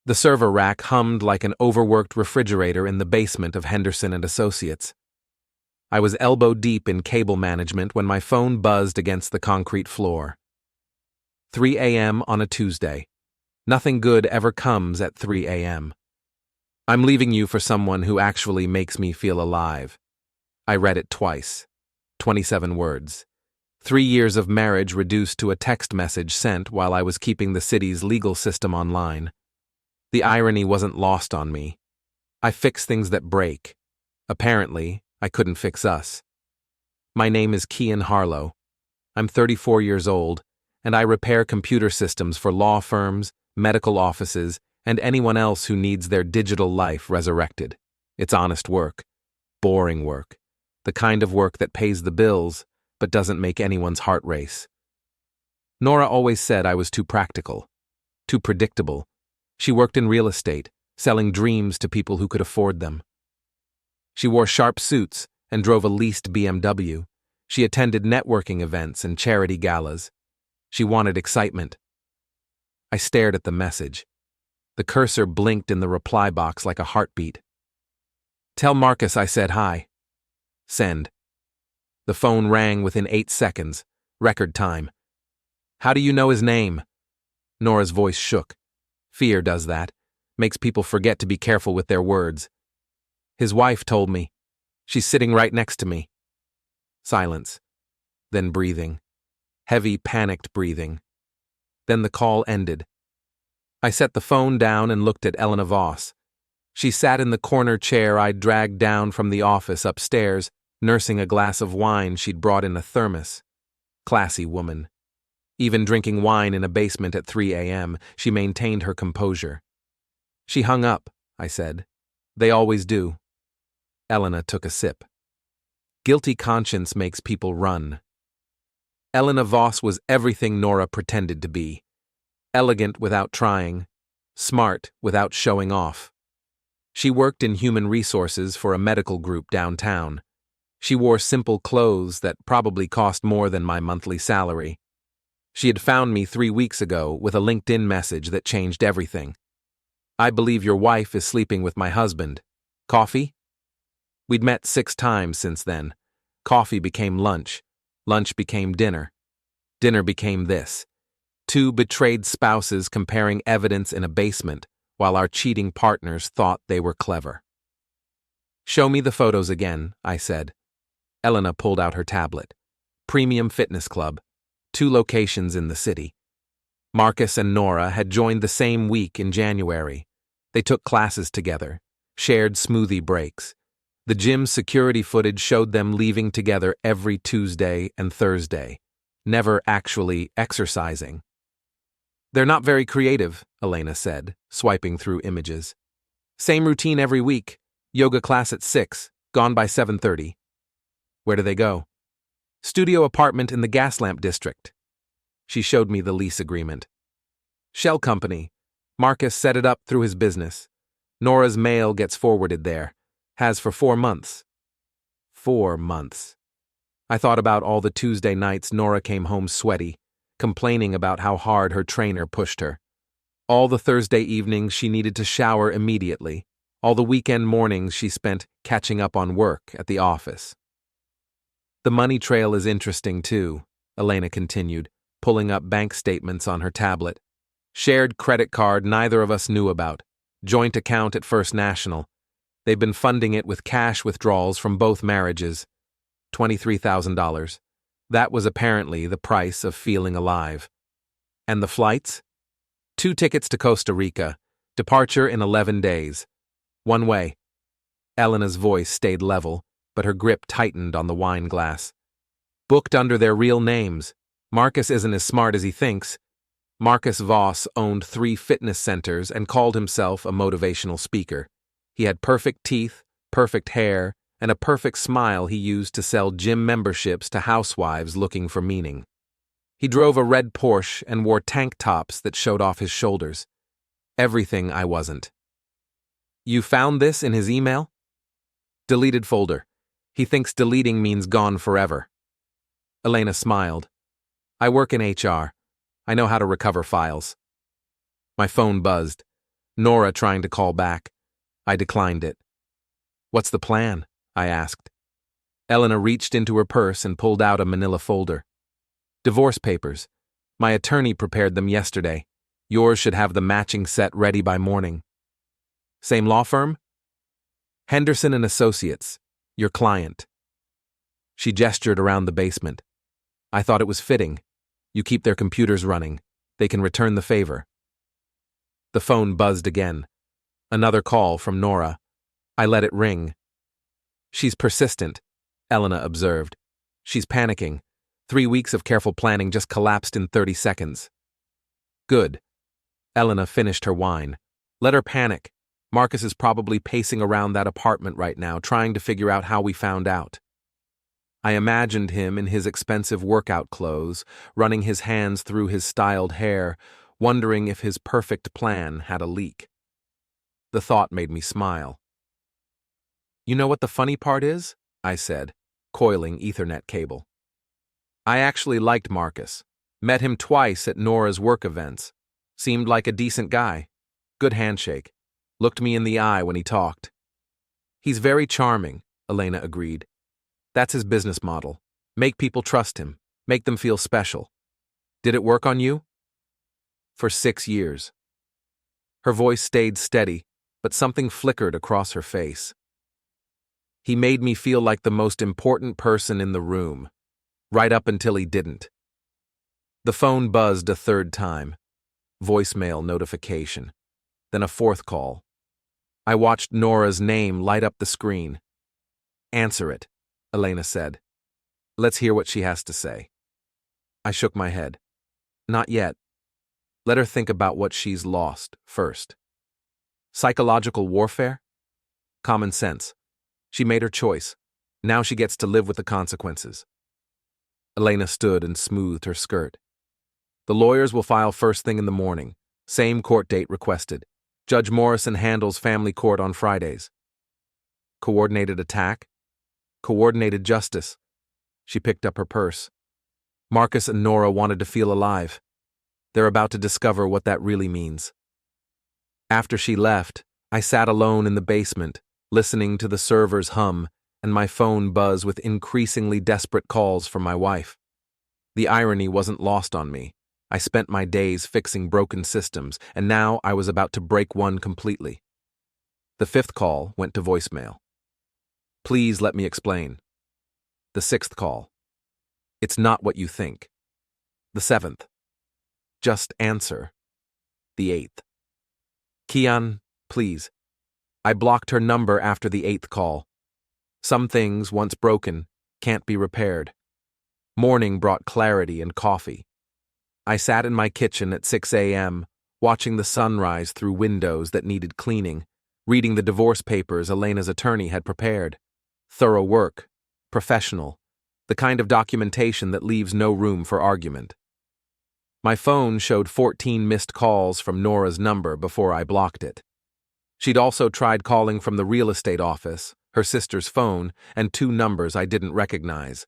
The server rack hummed like an overworked refrigerator in the basement of Henderson and Associates. I was elbow-deep in cable management when my phone buzzed against the concrete floor. 3 a.m. on a Tuesday. Nothing good ever comes at 3 a.m. I'm leaving you for someone who actually makes me feel alive. I read it twice. 27 words. 3 years of marriage reduced to a text message sent while I was keeping the city's legal system online. The irony wasn't lost on me. I fix things that break. Apparently, I couldn't fix us. My name is Kian Harlow. I'm 34 years old, and I repair computer systems for law firms, medical offices, and anyone else who needs their digital life resurrected. It's honest work. Boring work. The kind of work that pays the bills, but doesn't make anyone's heart race. Nora always said I was too practical, too predictable. She worked in real estate, selling dreams to people who could afford them. She wore sharp suits and drove a leased BMW. She attended networking events and charity galas. She wanted excitement. I stared at the message. The cursor blinked in the reply box like a heartbeat. Tell Marcus I said hi. Send. The phone rang within 8 seconds, record time. How do you know his name? Nora's voice shook. Fear does that, makes people forget to be careful with their words. His wife told me. She's sitting right next to me. Silence. Then breathing. Heavy, panicked breathing. Then the call ended. I set the phone down and looked at Elena Voss. She sat in the corner chair I'd dragged down from the office upstairs, nursing a glass of wine she'd brought in a thermos. Classy woman. Even drinking wine in a basement at 3 a.m., she maintained her composure. She hung up, I said. They always do. Elena took a sip. Guilty conscience makes people run. Elena Voss was everything Nora pretended to be. Elegant without trying. Smart without showing off. She worked in human resources for a medical group downtown. She wore simple clothes that probably cost more than my monthly salary. She had found me 3 weeks ago with a LinkedIn message that changed everything. I believe your wife is sleeping with my husband. Coffee? We'd met 6 times since then. Coffee became lunch. Lunch became dinner. Dinner became this. 2 betrayed spouses comparing evidence in a basement while our cheating partners thought they were clever. Show me the photos again, I said. Elena pulled out her tablet. Premium Fitness Club. 2 locations in the city. Marcus and Nora had joined the same week in January. They took classes together, shared smoothie breaks. The gym's security footage showed them leaving together every Tuesday and Thursday, never actually exercising. They're not very creative, Elena said, swiping through images. Same routine every week. Yoga class at 6, gone by 7:30. Where do they go? Studio apartment in the Gaslamp district. She showed me the lease agreement. Shell company. Marcus set it up through his business. Nora's mail gets forwarded there. Has for 4 months. 4 months. I thought about all the Tuesday nights Nora came home sweaty, complaining about how hard her trainer pushed her. All the Thursday evenings she needed to shower immediately. All the weekend mornings she spent catching up on work at the office. The money trail is interesting too, Elena continued, pulling up bank statements on her tablet. Shared credit card neither of us knew about. Joint account at First National. They've been funding it with cash withdrawals from both marriages. $23,000. That was apparently the price of feeling alive. And the flights? 2 tickets to Costa Rica. Departure in 11 days. One way. Elena's voice stayed level, but her grip tightened on the wine glass. Booked under their real names. Marcus isn't as smart as he thinks. Marcus Voss owned 3 fitness centers and called himself a motivational speaker. He had perfect teeth, perfect hair, and a perfect smile he used to sell gym memberships to housewives looking for meaning. He drove a red Porsche and wore tank tops that showed off his shoulders. Everything I wasn't. You found this in his email? Deleted folder. He thinks deleting means gone forever. Elena smiled. I work in HR. I know how to recover files. My phone buzzed. Nora trying to call back. I declined it. What's the plan? I asked. Elena reached into her purse and pulled out a manila folder. Divorce papers. My attorney prepared them yesterday. Yours should have the matching set ready by morning. Same law firm? Henderson and Associates, your client. She gestured around the basement. I thought it was fitting. You keep their computers running. They can return the favor. The phone buzzed again. Another call from Nora. I let it ring. She's persistent, Elena observed. She's panicking. 3 weeks of careful planning just collapsed in 30 seconds. Good. Elena finished her wine. Let her panic. Marcus is probably pacing around that apartment right now, trying to figure out how we found out. I imagined him in his expensive workout clothes, running his hands through his styled hair, wondering if his perfect plan had a leak. The thought made me smile. You know what the funny part is? I said, coiling Ethernet cable. I actually liked Marcus. Met him twice at Nora's work events. Seemed like a decent guy. Good handshake. Looked me in the eye when he talked. He's very charming, Elena agreed. That's his business model. Make people trust him. Make them feel special. Did it work on you? For 6 years. Her voice stayed steady, but something flickered across her face. He made me feel like the most important person in the room, right up until he didn't. The phone buzzed a third time. Voicemail notification. Then a fourth call. I watched Nora's name light up the screen. Answer it, Elena said. Let's hear what she has to say. I shook my head. Not yet. Let her think about what she's lost first. Psychological warfare? Common sense. She made her choice. Now she gets to live with the consequences. Elena stood and smoothed her skirt. The lawyers will file first thing in the morning. Same court date requested. Judge Morrison handles family court on Fridays. Coordinated attack? Coordinated justice. She picked up her purse. Marcus and Nora wanted to feel alive. They're about to discover what that really means. After she left, I sat alone in the basement, listening to the servers hum and my phone buzz with increasingly desperate calls from my wife. The irony wasn't lost on me. I spent my days fixing broken systems, and now I was about to break one completely. The 5th call went to voicemail. Please let me explain. The 6th call. It's not what you think. The 7th. Just answer. The 8th. Kian, please. I blocked her number after the 8th call. Some things, once broken, can't be repaired. Morning brought clarity and coffee. I sat in my kitchen at 6 a.m., watching the sunrise through windows that needed cleaning, reading the divorce papers Elena's attorney had prepared. Thorough work, professional, the kind of documentation that leaves no room for argument. My phone showed 14 missed calls from Nora's number before I blocked it. She'd also tried calling from the real estate office, her sister's phone, and 2 numbers I didn't recognize.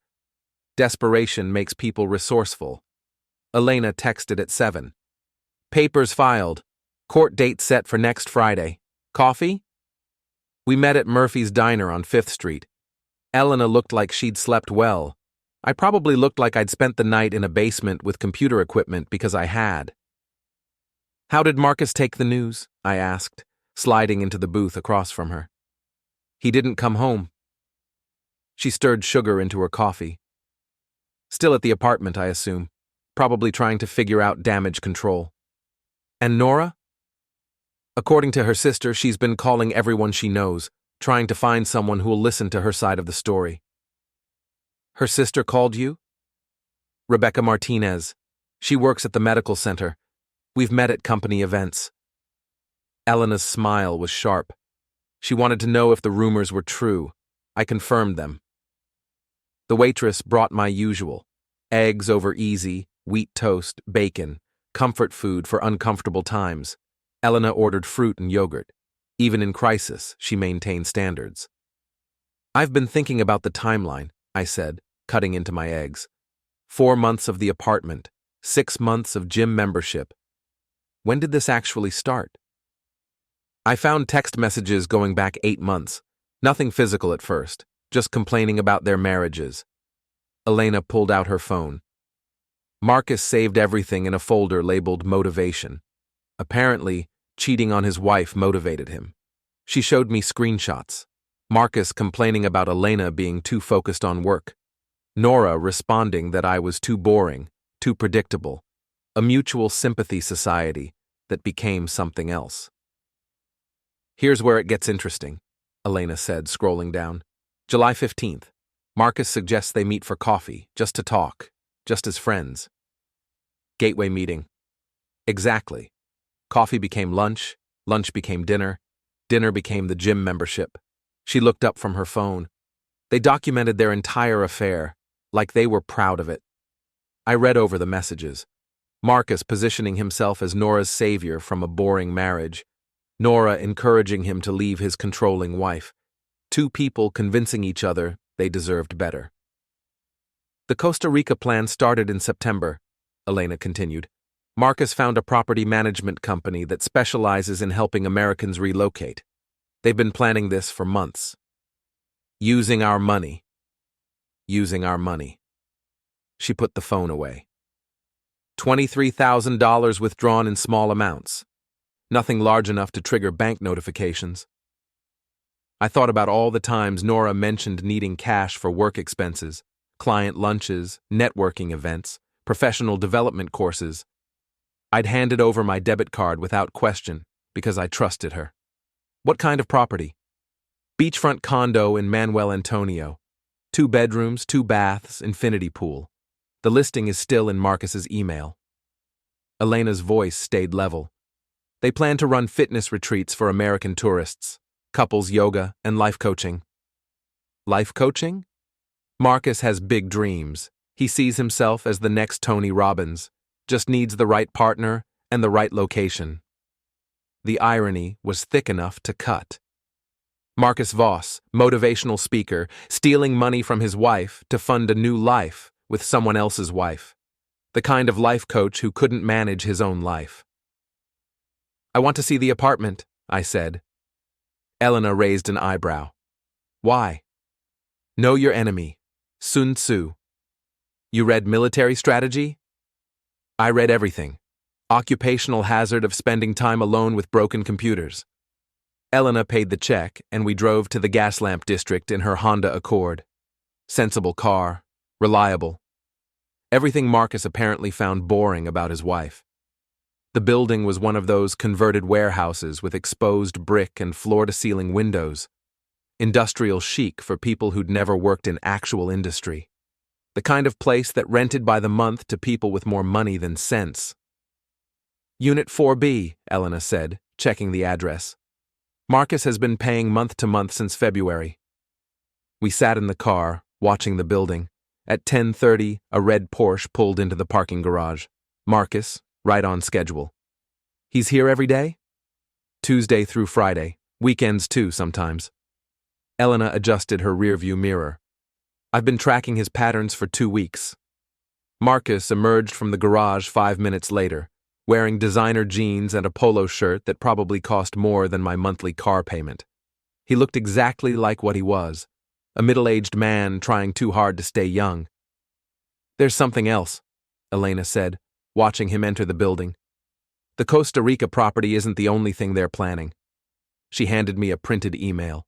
Desperation makes people resourceful. Elena texted at 7. Papers filed. Court date set for next Friday. Coffee? We met at Murphy's Diner on 5th Street. Elena looked like she'd slept well. I probably looked like I'd spent the night in a basement with computer equipment because I had. How did Marcus take the news? I asked, sliding into the booth across from her. He didn't come home. She stirred sugar into her coffee. Still at the apartment, I assume. Probably trying to figure out damage control. And Nora? According to her sister, she's been calling everyone she knows, trying to find someone who will listen to her side of the story. Her sister called you? Rebecca Martinez. She works at the medical center. We've met at company events. Elena's smile was sharp. She wanted to know if the rumors were true. I confirmed them. The waitress brought my usual. Eggs over easy, wheat toast, bacon, comfort food for uncomfortable times. Elena ordered fruit and yogurt. Even in crisis, she maintained standards. I've been thinking about the timeline, I said, cutting into my eggs. 4 months of the apartment, 6 months of gym membership. When did this actually start? I found text messages going back 8 months. Nothing physical at first, just complaining about their marriages. Elena pulled out her phone. Marcus saved everything in a folder labeled motivation. Apparently, cheating on his wife motivated him. She showed me screenshots. Marcus complaining about Elena being too focused on work. Nora responding that I was too boring, too predictable. A mutual sympathy society that became something else. Here's where it gets interesting, Elena said, scrolling down. July 15th. Marcus suggests they meet for coffee, just to talk, just as friends. Gateway meeting. Exactly. Coffee became lunch, lunch became dinner, dinner became the gym membership. She looked up from her phone. They documented their entire affair, like they were proud of it. I read over the messages. Marcus positioning himself as Nora's savior from a boring marriage. Nora encouraging him to leave his controlling wife. Two people convincing each other they deserved better. The Costa Rica plan started in September, Elena continued. Marcus found a property management company that specializes in helping Americans relocate. They've been planning this for months. Using our money. Using our money. She put the phone away. $23,000 withdrawn in small amounts. Nothing large enough to trigger bank notifications. I thought about all the times Nora mentioned needing cash for work expenses, client lunches, networking events, professional development courses. I'd handed over my debit card without question because I trusted her. What kind of property? Beachfront condo in Manuel Antonio. 2 bedrooms, 2 baths, infinity pool. The listing is still in Marcus's email. Elena's voice stayed level. They plan to run fitness retreats for American tourists, couples yoga, and life coaching. Life coaching? Marcus has big dreams. He sees himself as the next Tony Robbins, just needs the right partner and the right location. The irony was thick enough to cut. Marcus Voss, motivational speaker, stealing money from his wife to fund a new life with someone else's wife. The kind of life coach who couldn't manage his own life. I want to see the apartment, I said. Elena raised an eyebrow. Why? Know your enemy. Sun Tzu. You read military strategy? I read everything. Occupational hazard of spending time alone with broken computers. Elena paid the check, and we drove to the gas lamp district in her Honda Accord. Sensible car, reliable. Everything Marcus apparently found boring about his wife. The building was one of those converted warehouses with exposed brick and floor-to-ceiling windows. Industrial chic for people who'd never worked in actual industry. The kind of place that rented by the month to people with more money than sense. Unit 4B, Elena said, checking the address. Marcus has been paying month to month since February. We sat in the car, watching the building. At 10:30, a red Porsche pulled into the parking garage. Marcus, right on schedule. He's here every day? Tuesday through Friday, weekends too sometimes. Elena adjusted her rearview mirror. I've been tracking his patterns for 2 weeks. Marcus emerged from the garage 5 minutes later, wearing designer jeans and a polo shirt that probably cost more than my monthly car payment. He looked exactly like what he was, a middle-aged man trying too hard to stay young. There's something else, Elena said, watching him enter the building. The Costa Rica property isn't the only thing they're planning. She handed me a printed email.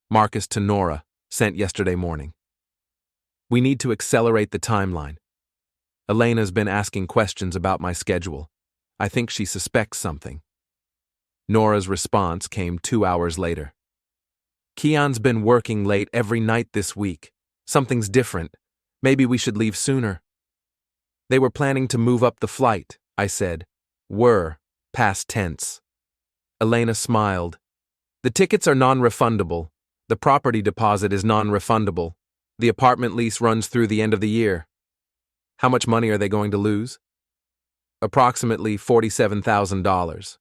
Marcus to Nora, sent yesterday morning. We need to accelerate the timeline. Elena's been asking questions about my schedule. I think she suspects something. Nora's response came 2 hours later. Kian's been working late every night this week. Something's different. Maybe we should leave sooner. They were planning to move up the flight, I said. Were, past tense. Elena smiled. The tickets are non-refundable. The property deposit is non-refundable. The apartment lease runs through the end of the year. How much money are they going to lose? Approximately $47,000,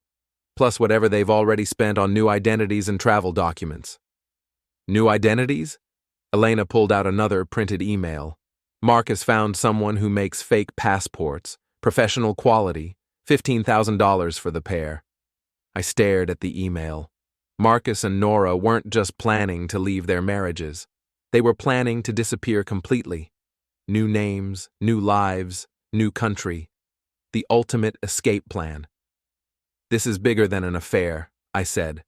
plus whatever they've already spent on new identities and travel documents. New identities? Elena pulled out another printed email. Marcus found someone who makes fake passports, professional quality, $15,000 for the pair. I stared at the email. Marcus and Nora weren't just planning to leave their marriages. They were planning to disappear completely. New names, new lives, new country. The ultimate escape plan. This is bigger than an affair, I said.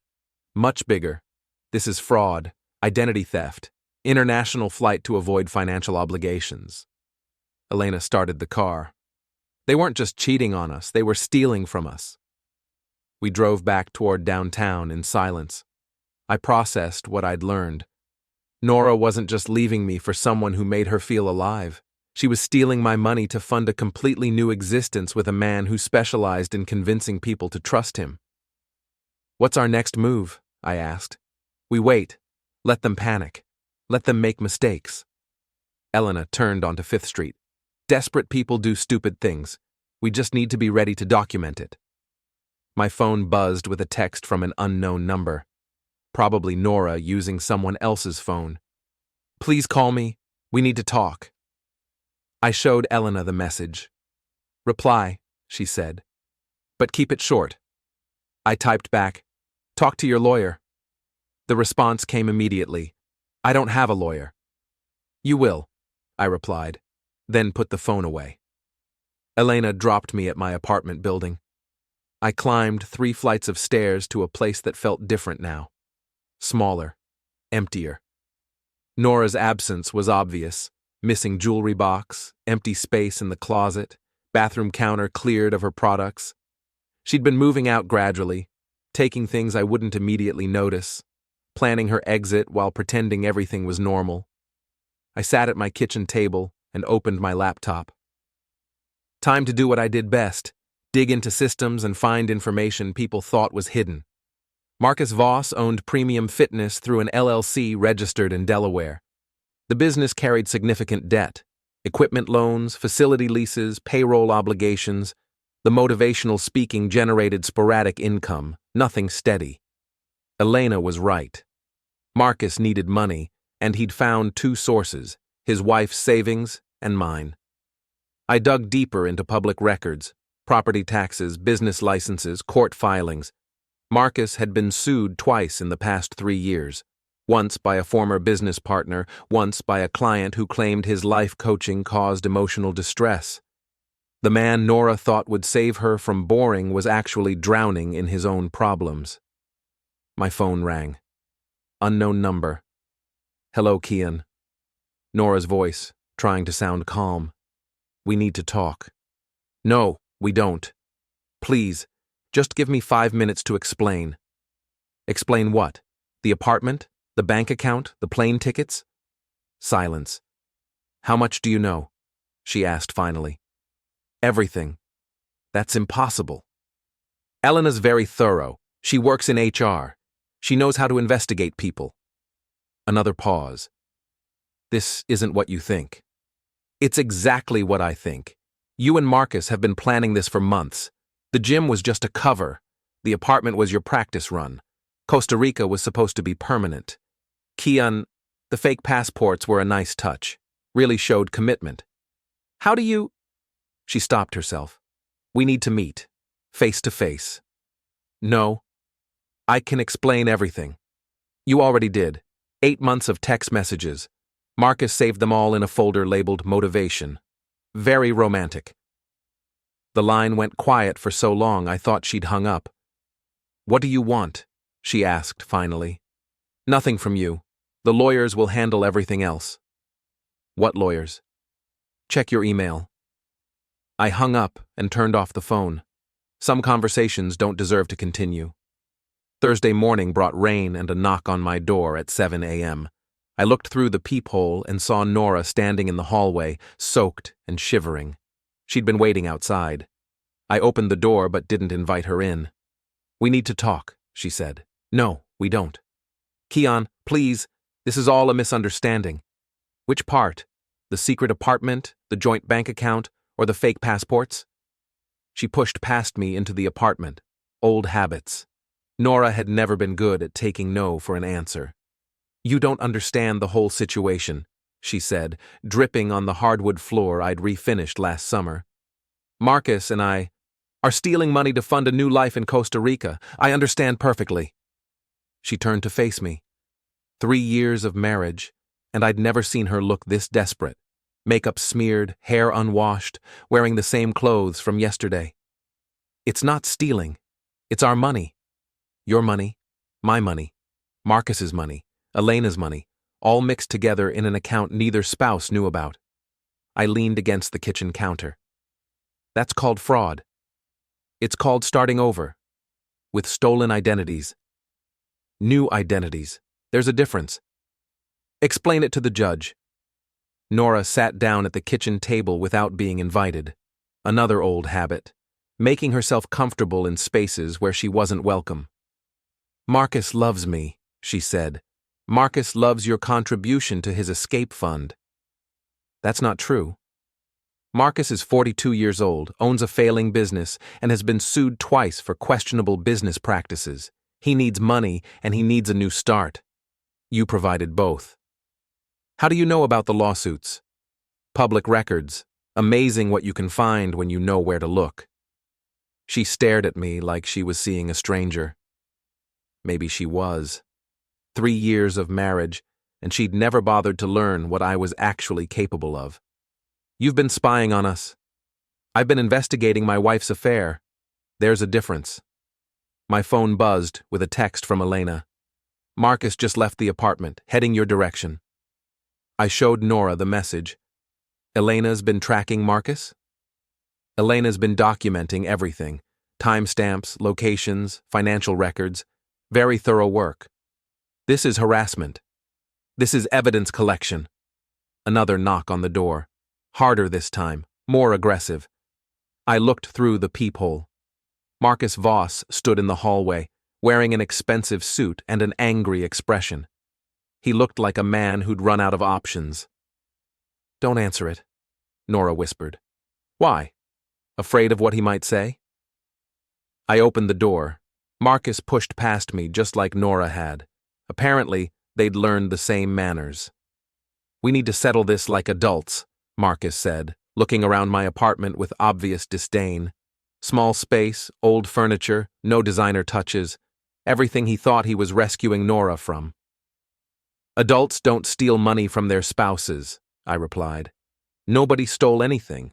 Much bigger. This is fraud, identity theft, international flight to avoid financial obligations. Elena started the car. They weren't just cheating on us, they were stealing from us. We drove back toward downtown in silence. I processed what I'd learned. Nora wasn't just leaving me for someone who made her feel alive. She was stealing my money to fund a completely new existence with a man who specialized in convincing people to trust him. "What's our next move?" I asked. "We wait. Let them panic. Let them make mistakes." Elena turned onto 5th Street. "Desperate people do stupid things. We just need to be ready to document it." My phone buzzed with a text from an unknown number. Probably Nora using someone else's phone. "Please call me. We need to talk." I showed Elena the message. "Reply," she said. "But keep it short." I typed back, "Talk to your lawyer." The response came immediately. "I don't have a lawyer." "You will," I replied, then put the phone away. Elena dropped me at my apartment building. I climbed 3 flights of stairs to a place that felt different now. Smaller, emptier. Nora's absence was obvious. Missing jewelry box, empty space in the closet, bathroom counter cleared of her products. She'd been moving out gradually, taking things I wouldn't immediately notice, planning her exit while pretending everything was normal. I sat at my kitchen table and opened my laptop. Time to do what I did best. Dig into systems and find information people thought was hidden. Marcus Voss owned Premium Fitness through an LLC registered in Delaware. The business carried significant debt, equipment loans, facility leases, payroll obligations. The motivational speaking generated sporadic income, nothing steady. Elena was right. Marcus needed money, and he'd found 2 sources, his wife's savings and mine. I dug deeper into public records. Property taxes, business licenses, court filings. Marcus had been sued twice in the past 3 years, once by a former business partner, once by a client who claimed his life coaching caused emotional distress. The man Nora thought would save her from boring was actually drowning in his own problems. My phone rang. Unknown number. "Hello, Kian." Nora's voice, trying to sound calm. "We need to talk." "No. We don't. Please, just give me 5 minutes to explain." "Explain what? The apartment? The bank account? The plane tickets?" Silence. "How much do you know?" she asked finally. "Everything." "That's impossible." "Elena's very thorough. She works in HR. She knows how to investigate people." Another pause. "This isn't what you think." "It's exactly what I think. You and Marcus have been planning this for months. The gym was just a cover. The apartment was your practice run. Costa Rica was supposed to be permanent. Kian, the fake passports were a nice touch. Really showed commitment. How do you... She stopped herself. "We need to meet. Face to face." "No. I can explain everything." "You already did. 8 months of text messages. Marcus saved them all in a folder labeled Motivation. Very romantic." The line went quiet for so long I thought she'd hung up. "What do you want?" she asked finally. "Nothing from you. The lawyers will handle everything else." "What lawyers?" "Check your email." I hung up and turned off the phone. Some conversations don't deserve to continue. Thursday morning brought rain and a knock on my door at 7 a.m. I looked through the peephole and saw Nora standing in the hallway, soaked and shivering. She'd been waiting outside. I opened the door but didn't invite her in. "We need to talk," she said. "No, we don't." "Kian, please, this is all a misunderstanding." "Which part? The secret apartment, the joint bank account, or the fake passports?" She pushed past me into the apartment. Old habits. Nora had never been good at taking no for an answer. "You don't understand the whole situation," she said, dripping on the hardwood floor I'd refinished last summer. "Marcus and I, are stealing money to fund a new life in Costa Rica. I understand perfectly. She turned to face me. 3 years of marriage, and I'd never seen her look this desperate. Makeup smeared, hair unwashed, wearing the same clothes from yesterday. It's not stealing. It's our money. Your money, my money, Marcus's money, Elena's money, all mixed together in an account neither spouse knew about. I leaned against the kitchen counter. That's called fraud. It's called starting over. With stolen identities. New identities. There's a difference. Explain it to the judge. Nora sat down at the kitchen table without being invited. Another old habit. Making herself comfortable in spaces where she wasn't welcome. Marcus loves me, she said. Marcus loves your contribution to his escape fund. That's not true. Marcus is 42 years old, owns a failing business, and has been sued twice for questionable business practices. He needs money, and he needs a new start. You provided both. How do you know about the lawsuits? Public records. Amazing what you can find when you know where to look. She stared at me like she was seeing a stranger. Maybe she was. 3 years of marriage, and she'd never bothered to learn what I was actually capable of. You've been spying on us. I've been investigating my wife's affair. There's a difference. My phone buzzed with a text from Elena. Marcus just left the apartment, heading your direction. I showed Nora the message. Elena's been tracking Marcus? Elena's been documenting everything. Timestamps, locations, financial records. Very thorough work. This is harassment. This is evidence collection. Another knock on the door. Harder this time, more aggressive. I looked through the peephole. Marcus Voss stood in the hallway, wearing an expensive suit and an angry expression. He looked like a man who'd run out of options. Don't answer it, Nora whispered. Why? Afraid of what he might say? I opened the door. Marcus pushed past me just like Nora had. Apparently, they'd learned the same manners. We need to settle this like adults, Marcus said, looking around my apartment with obvious disdain. Small space, old furniture, no designer touches, everything he thought he was rescuing Nora from. Adults don't steal money from their spouses, I replied. Nobody stole anything.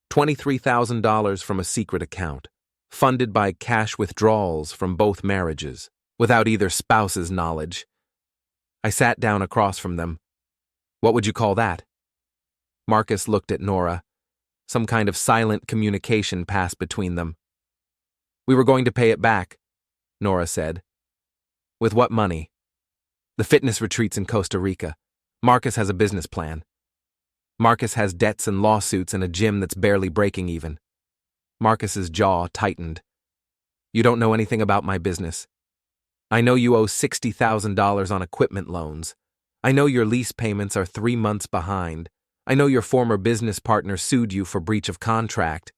$23,000 from a secret account, funded by cash withdrawals from both marriages, without either spouse's knowledge. I sat down across from them. What would you call that? Marcus looked at Nora. Some kind of silent communication passed between them. We were going to pay it back, Nora said. With what money? The fitness retreats in Costa Rica. Marcus has a business plan. Marcus has debts and lawsuits and a gym that's barely breaking even. Marcus's jaw tightened. You don't know anything about my business. I know you owe $60,000 on equipment loans. I know your lease payments are 3 months behind. I know your former business partner sued you for breach of contract.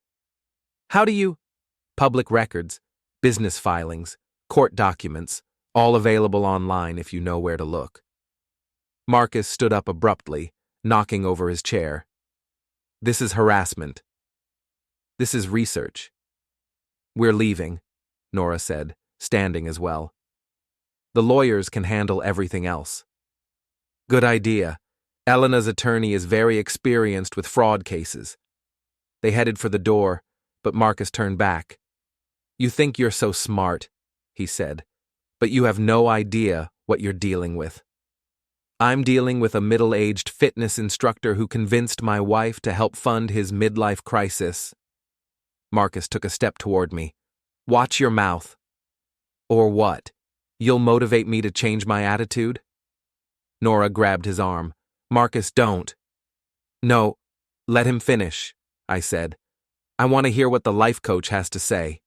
How do you? Public records, business filings, court documents, all available online if you know where to look. Marcus stood up abruptly, knocking over his chair. This is harassment. This is research. We're leaving, Nora said, standing as well. The lawyers can handle everything else. Good idea. Elena's attorney is very experienced with fraud cases. They headed for the door, but Marcus turned back. You think you're so smart, he said, but you have no idea what you're dealing with. I'm dealing with a middle-aged fitness instructor who convinced my wife to help fund his midlife crisis. Marcus took a step toward me. Watch your mouth. Or what? You'll motivate me to change my attitude? Nora grabbed his arm. Marcus, don't. No, let him finish, I said. I want to hear what the life coach has to say.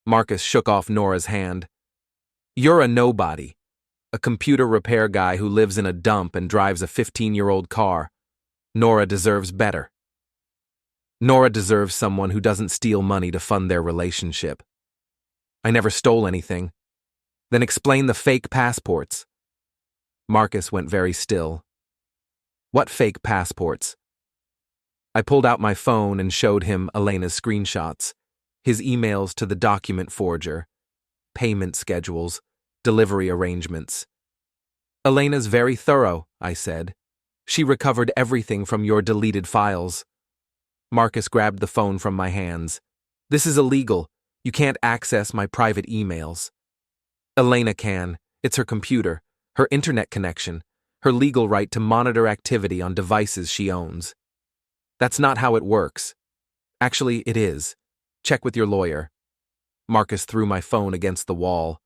Marcus shook off Nora's hand. You're a nobody. A computer repair guy who lives in a dump and drives a 15-year-old car. Nora deserves better. Nora deserves someone who doesn't steal money to fund their relationship. I never stole anything. Then explain the fake passports. Marcus went very still. What fake passports? I pulled out my phone and showed him Elena's screenshots, his emails to the document forger, payment schedules, delivery arrangements. Elena's very thorough, I said. She recovered everything from your deleted files. Marcus grabbed the phone from my hands. This is illegal. You can't access my private emails. Elena can. It's her computer, her internet connection, her legal right to monitor activity on devices she owns. That's not how it works. Actually, it is. Check with your lawyer. Marcus threw my phone against the wall.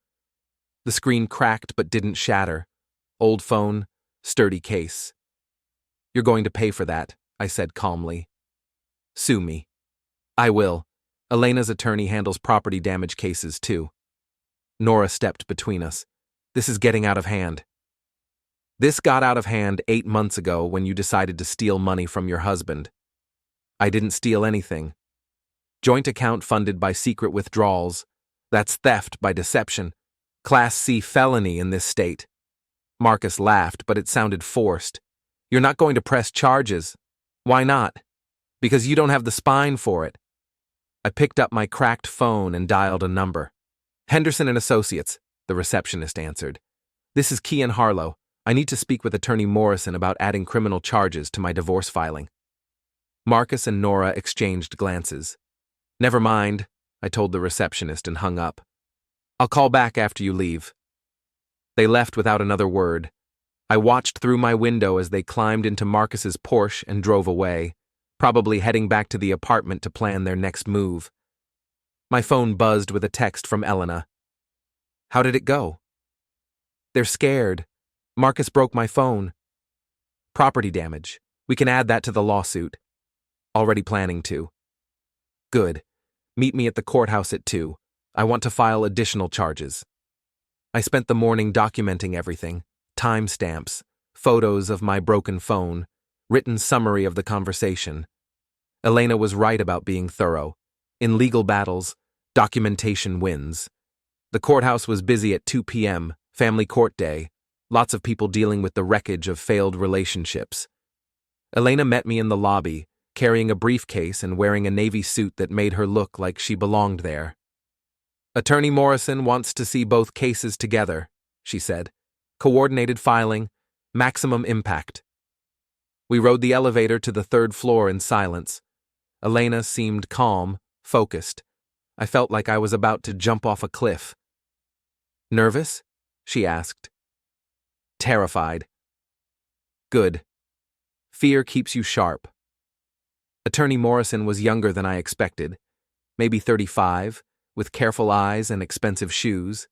The screen cracked but didn't shatter. Old phone, sturdy case. You're going to pay for that, I said calmly. Sue me. I will. Elena's attorney handles property damage cases too. Nora stepped between us. This is getting out of hand. This got out of hand 8 months ago when you decided to steal money from your husband. I didn't steal anything. Joint account funded by secret withdrawals. That's theft by deception. Class C felony in this state. Marcus laughed, but it sounded forced. You're not going to press charges. Why not? Because you don't have the spine for it. I picked up my cracked phone and dialed a number. Henderson and Associates, the receptionist answered. This is Kian Harlow. I need to speak with Attorney Morrison about adding criminal charges to my divorce filing. Marcus and Nora exchanged glances. Never mind, I told the receptionist and hung up. I'll call back after you leave. They left without another word. I watched through my window as they climbed into Marcus's Porsche and drove away, probably heading back to the apartment to plan their next move. My phone buzzed with a text from Elena. How did it go? They're scared. Marcus broke my phone. Property damage. We can add that to the lawsuit. Already planning to. Good. Meet me at the courthouse at 2. I want to file additional charges. I spent the morning documenting everything. Timestamps, photos of my broken phone, written summary of the conversation. Elena was right about being thorough. In legal battles, documentation wins. The courthouse was busy at 2 p.m., family court day, lots of people dealing with the wreckage of failed relationships. Elena met me in the lobby, carrying a briefcase and wearing a navy suit that made her look like she belonged there. Attorney Morrison wants to see both cases together, she said. Coordinated filing, maximum impact. We rode the elevator to the 3rd floor in silence. Elena seemed calm, focused. I felt like I was about to jump off a cliff. Nervous? She asked. Terrified. Good. Fear keeps you sharp. Attorney Morrison was younger than I expected, maybe 35, with careful eyes and expensive shoes.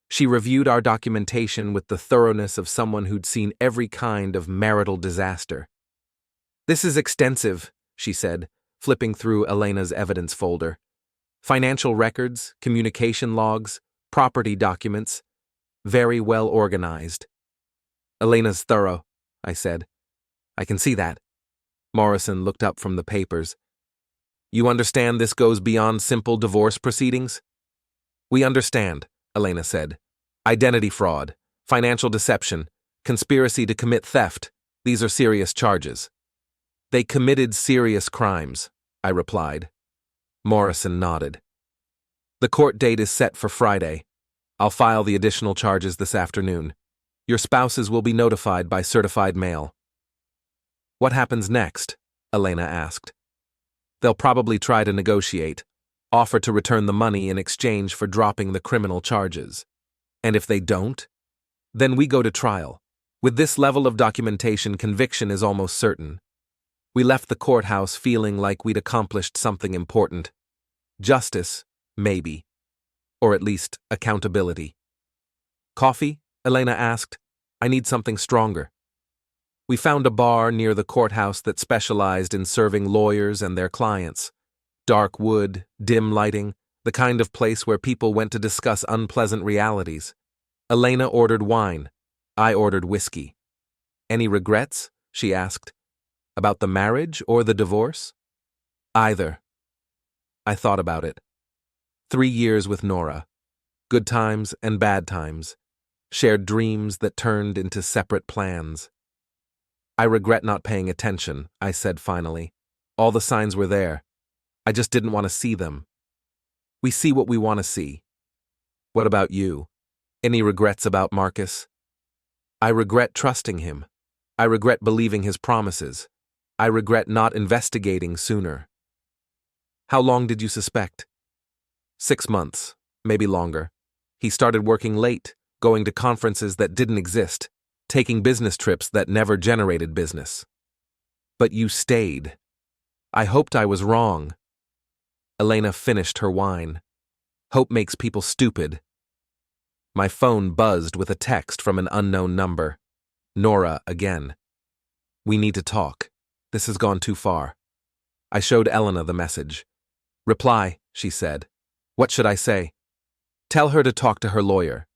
She reviewed our documentation with the thoroughness of someone who'd seen every kind of marital disaster. This is extensive, she said, flipping through Elena's evidence folder. Financial records, communication logs, property documents. Very well organized. Elena's thorough, I said. I can see that. Morrison looked up from the papers. You understand this goes beyond simple divorce proceedings? We understand, Elena said. Identity fraud, financial deception, conspiracy to commit theft. These are serious charges. They committed serious crimes, I replied. Morrison nodded. The court date is set for Friday. I'll file the additional charges this afternoon. Your spouses will be notified by certified mail. What happens next? Elena asked. They'll probably try to negotiate, offer to return the money in exchange for dropping the criminal charges. And if they don't, then we go to trial. With this level of documentation, conviction is almost certain. We left the courthouse feeling like we'd accomplished something important. Justice, maybe. Or at least accountability. Coffee? Elena asked. I need something stronger. We found a bar near the courthouse that specialized in serving lawyers and their clients. Dark wood, dim lighting, the kind of place where people went to discuss unpleasant realities. Elena ordered wine. I ordered whiskey. Any regrets? She asked. About the marriage or the divorce? Either. I thought about it. 3 years with Nora. Good times and bad times. Shared dreams that turned into separate plans. I regret not paying attention, I said finally. All the signs were there. I just didn't want to see them. We see what we want to see. What about you? Any regrets about Marcus? I regret trusting him. I regret believing his promises. I regret not investigating sooner. How long did you suspect? 6 months, maybe longer. He started working late, going to conferences that didn't exist, taking business trips that never generated business. But you stayed. I hoped I was wrong. Elena finished her wine. Hope makes people stupid. My phone buzzed with a text from an unknown number. Nora again. We need to talk. This has gone too far. I showed Elena the message. Reply, she said. What should I say? Tell her to talk to her lawyer.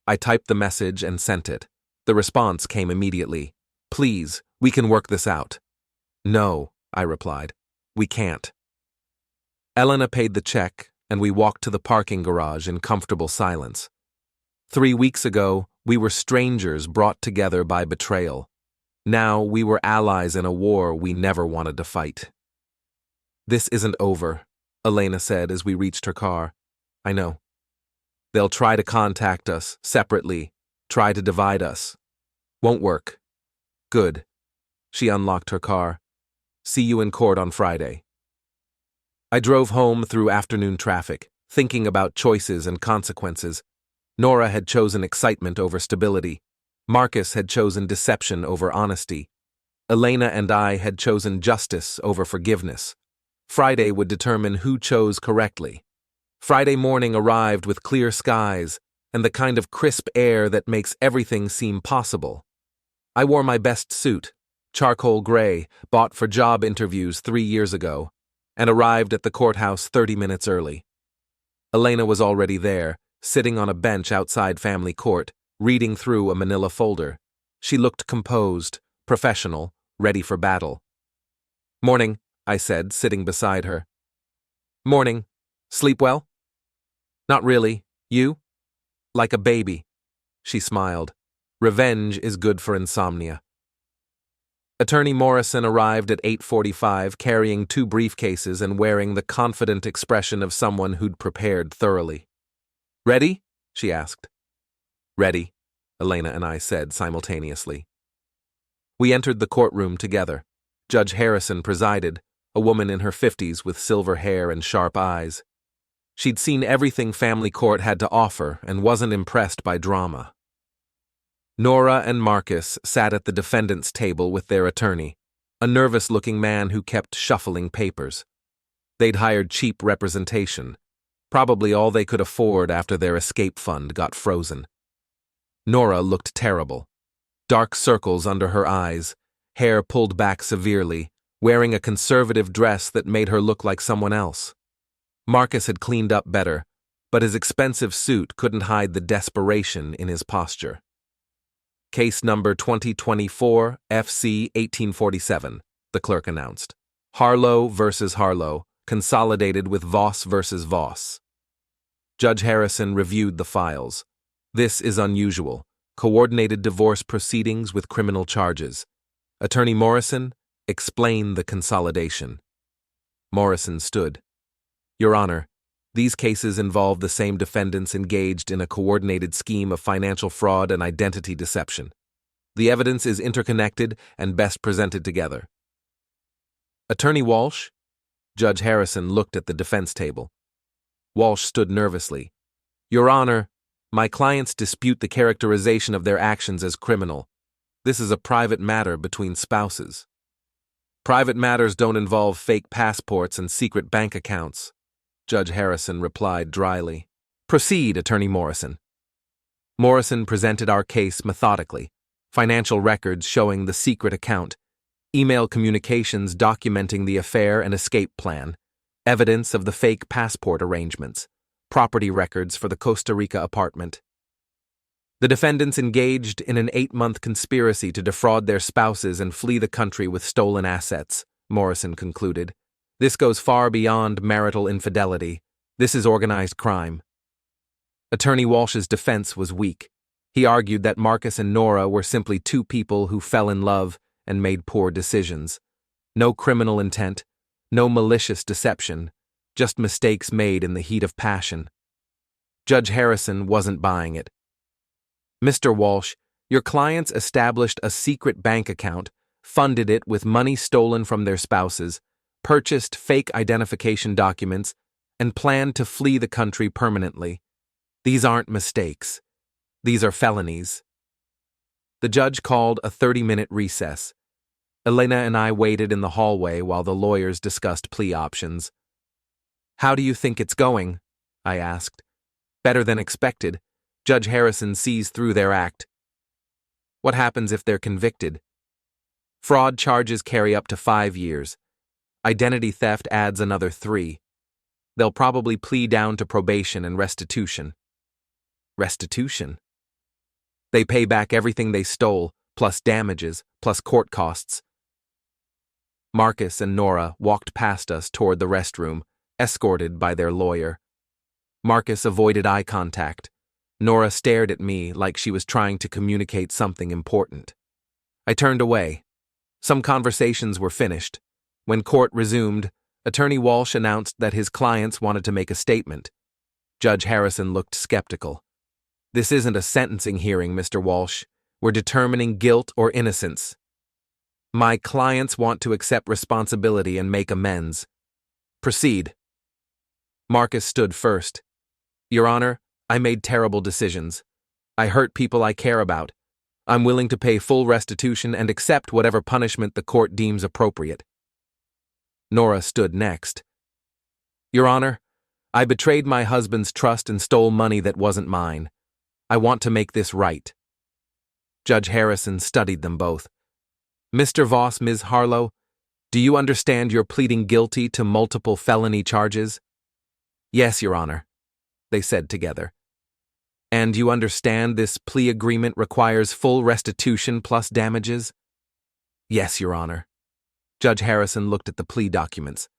I typed the message and sent it. The response came immediately. Please, we can work this out. No, I replied. We can't. Elena paid the check, and we walked to the parking garage in comfortable silence. 3 weeks ago, we were strangers brought together by betrayal. Now we were allies in a war we never wanted to fight. This isn't over, Elena said as we reached her car. I know. They'll try to contact us, separately, try to divide us. Won't work. Good. She unlocked her car. See you in court on Friday. I drove home through afternoon traffic, thinking about choices and consequences. Nora had chosen excitement over stability. Marcus had chosen deception over honesty. Elena and I had chosen justice over forgiveness. Friday would determine who chose correctly. Friday morning arrived with clear skies and the kind of crisp air that makes everything seem possible. I wore my best suit, charcoal gray, bought for job interviews 3 years ago, and arrived at the courthouse 30 minutes early. Elena was already there, sitting on a bench outside family court, reading through a manila folder. She looked composed, professional, ready for battle. Morning, I said, sitting beside her. Morning. Sleep well? Not really. You? Like a baby. She smiled. Revenge is good for insomnia. Attorney Morrison arrived at 8:45, carrying 2 briefcases and wearing the confident expression of someone who'd prepared thoroughly. Ready? She asked. Ready, Elena and I said simultaneously. We entered the courtroom together. Judge Harrison presided, a woman in her 50s with silver hair and sharp eyes. She'd seen everything family court had to offer and wasn't impressed by drama. Nora and Marcus sat at the defendant's table with their attorney, a nervous-looking man who kept shuffling papers. They'd hired cheap representation, probably all they could afford after their escape fund got frozen. Nora looked terrible. Dark circles under her eyes, hair pulled back severely, wearing a conservative dress that made her look like someone else. Marcus had cleaned up better, but his expensive suit couldn't hide the desperation in his posture. Case number 2024 FC 1847, the clerk announced. Harlow versus Harlow, consolidated with Voss versus Voss. Judge Harrison reviewed the files. This is unusual. Coordinated divorce proceedings with criminal charges. Attorney Morrison, explain the consolidation. Morrison stood. Your Honor, these cases involve the same defendants engaged in a coordinated scheme of financial fraud and identity deception. The evidence is interconnected and best presented together. Attorney Walsh? Judge Harrison looked at the defense table. Walsh stood nervously. Your Honor, my clients dispute the characterization of their actions as criminal. This is a private matter between spouses. Private matters don't involve fake passports and secret bank accounts, Judge Harrison replied dryly. Proceed, Attorney Morrison. Morrison presented our case methodically, financial records showing the secret account, email communications documenting the affair and escape plan, evidence of the fake passport arrangements, property records for the Costa Rica apartment. The defendants engaged in an 8-month conspiracy to defraud their spouses and flee the country with stolen assets, Morrison concluded. This goes far beyond marital infidelity. This is organized crime. Attorney Walsh's defense was weak. He argued that Marcus and Nora were simply 2 people who fell in love and made poor decisions. No criminal intent, No malicious deception, just mistakes made in the heat of passion. Judge Harrison wasn't buying it. Mr. Walsh, your clients established a secret bank account, funded it with money stolen from their spouses, purchased fake identification documents, and planned to flee the country permanently. These aren't mistakes. These are felonies. The judge called a 30-minute recess. Elena and I waited in the hallway while the lawyers discussed plea options. "How do you think it's going?" I asked. "Better than expected. Judge Harrison sees through their act." "What happens if they're convicted?" "Fraud charges carry up to 5 years. Identity theft adds another 3. They'll probably plead down to probation and restitution." Restitution? They pay back everything they stole, plus damages, plus court costs. Marcus and Nora walked past us toward the restroom, escorted by their lawyer. Marcus avoided eye contact. Nora stared at me like she was trying to communicate something important. I turned away. Some conversations were finished. When court resumed, Attorney Walsh announced that his clients wanted to make a statement. Judge Harrison looked skeptical. "This isn't a sentencing hearing, Mr. Walsh. We're determining guilt or innocence. My clients want to accept responsibility and make amends. Proceed." Marcus stood first. "Your Honor, I made terrible decisions. I hurt people I care about. I'm willing to pay full restitution and accept whatever punishment the court deems appropriate." Nora stood next. "Your Honor, I betrayed my husband's trust and stole money that wasn't mine. I want to make this right." Judge Harrison studied them both. "Mr. Voss, Ms. Harlow, do you understand you're pleading guilty to multiple felony charges?" "Yes, Your Honor," they said together. "And you understand this plea agreement requires full restitution plus damages?" "Yes, Your Honor." Judge Harrison looked at the plea documents.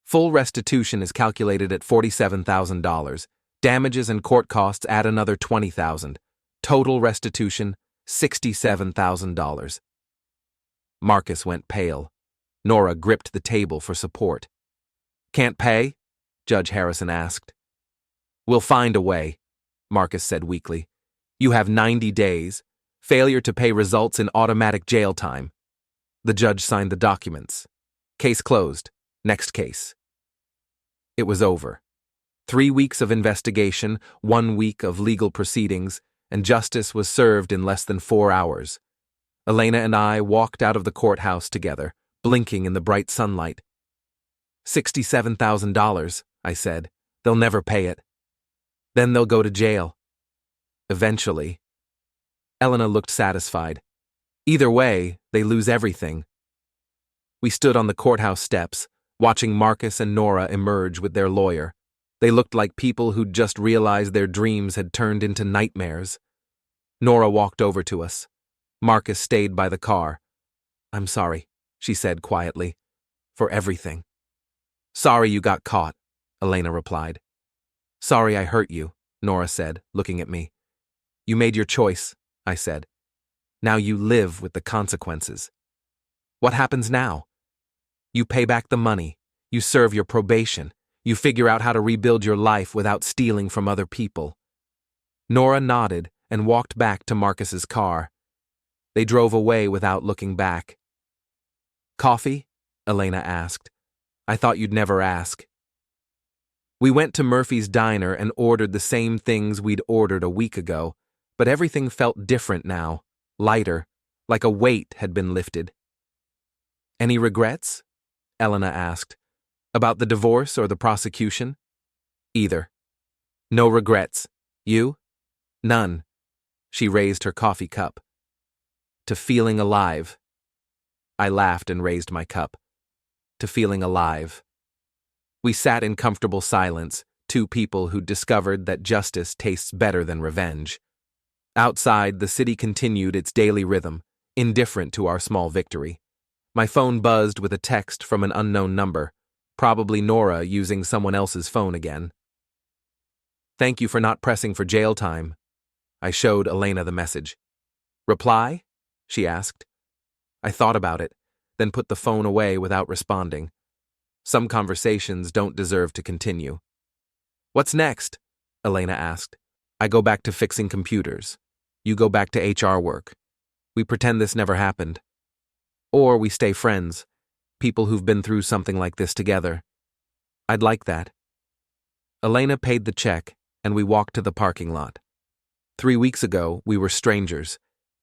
"Full restitution is calculated at $47,000. Damages and court costs add another $20,000. Total restitution, $67,000. Marcus went pale. Nora gripped the table for support. "Can't pay?" Judge Harrison asked. "We'll find a way," Marcus said weakly. "You have 90 days. Failure to pay results in automatic jail time." The judge signed the documents. Case closed. Next case. It was over. 3 weeks of investigation, 1 week of legal proceedings, and justice was served in less than 4 hours. Elena and I walked out of the courthouse together, blinking in the bright sunlight. $67,000, I said. "They'll never pay it. Then they'll go to jail. Eventually." Elena looked satisfied. "Either way, they lose everything." We stood on the courthouse steps, watching Marcus and Nora emerge with their lawyer. They looked like people who'd just realized their dreams had turned into nightmares. Nora walked over to us. Marcus stayed by the car. "I'm sorry," she said quietly, "for everything." "Sorry you got caught," Elena replied. "Sorry I hurt you," Nora said, looking at me. "You made your choice," I said. "Now you live with the consequences." "What happens now?" "You pay back the money. You serve your probation. You figure out how to rebuild your life without stealing from other people." Nora nodded and walked back to Marcus's car. They drove away without looking back. "Coffee?" Elena asked. "I thought you'd never ask." We went to Murphy's Diner and ordered the same things we'd ordered a week ago, but everything felt different now, lighter, like a weight had been lifted. "Any regrets?" Elena asked. "About the divorce or the prosecution?" "Either." "No regrets. You?" "None." She raised her coffee cup. "To feeling alive." I laughed and raised my cup. "To feeling alive." We sat in comfortable silence, two people who'd discovered that justice tastes better than revenge. Outside, the city continued its daily rhythm, indifferent to our small victory. My phone buzzed with a text from an unknown number, probably Nora using someone else's phone again. "Thank you for not pressing for jail time." I showed Elena the message. "Reply?" she asked. I thought about it, then put the phone away without responding. Some conversations don't deserve to continue. What's next? Elena asked. I go back to fixing computers. You go back to HR work. We pretend this never happened. Or we stay friends, people who've been through something like this together. I'd like that. Elena paid the check, and we walked to the parking lot. 3 weeks ago, we were strangers.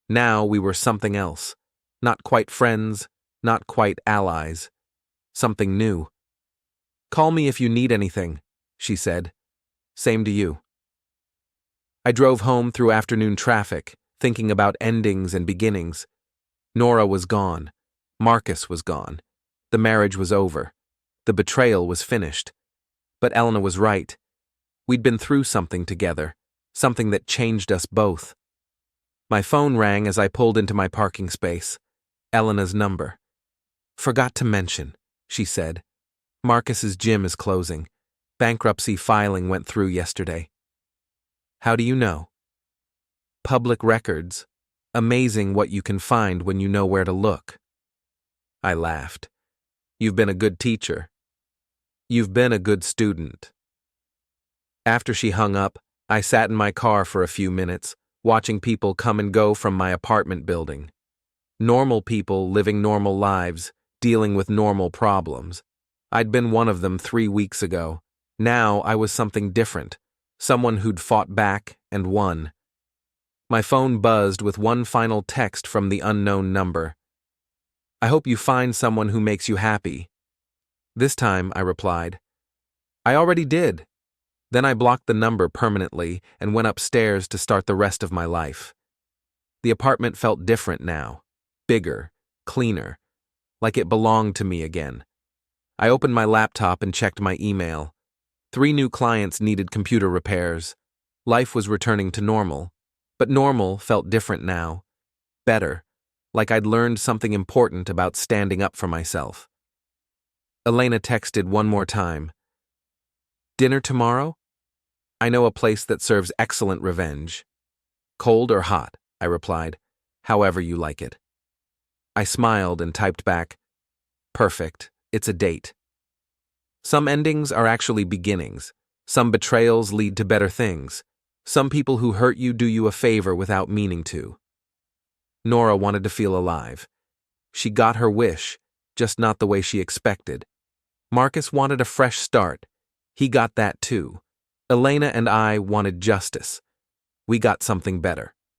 Now we were something else. Not quite friends, not quite allies. Something new. Call me if you need anything, she said. Same to you. I drove home through afternoon traffic, thinking about endings and beginnings. Nora was gone. Marcus was gone. The marriage was over. The betrayal was finished. But Elena was right. We'd been through something together, something that changed us both. My phone rang as I pulled into my parking space. Elena's number. Forgot to mention, she said. Marcus's gym is closing. Bankruptcy filing went through yesterday. How do you know? Public records. Amazing what you can find when you know where to look. I laughed. You've been a good teacher. You've been a good student. After she hung up, I sat in my car for a few minutes, watching people come and go from my apartment building. Normal people living normal lives, dealing with normal problems. I'd been one of them 3 weeks ago. Now I was something different, someone who'd fought back and won. My phone buzzed with one final text from the unknown number. I hope you find someone who makes you happy. This time, I replied. I already did. Then I blocked the number permanently and went upstairs to start the rest of my life. The apartment felt different now, bigger, cleaner, like it belonged to me again. I opened my laptop and checked my email. 3 new clients needed computer repairs. Life was returning to normal, but normal felt different now. Better, like I'd learned something important about standing up for myself. Elena texted one more time. Dinner tomorrow? I know a place that serves excellent revenge. Cold or hot, I replied, however you like it. I smiled and typed back, perfect, it's a date. Some endings are actually beginnings. Some betrayals lead to better things. Some people who hurt you do you a favor without meaning to. Nora wanted to feel alive. She got her wish, just not the way she expected. Marcus wanted a fresh start. He got that too. Elena and I wanted justice. We got something better.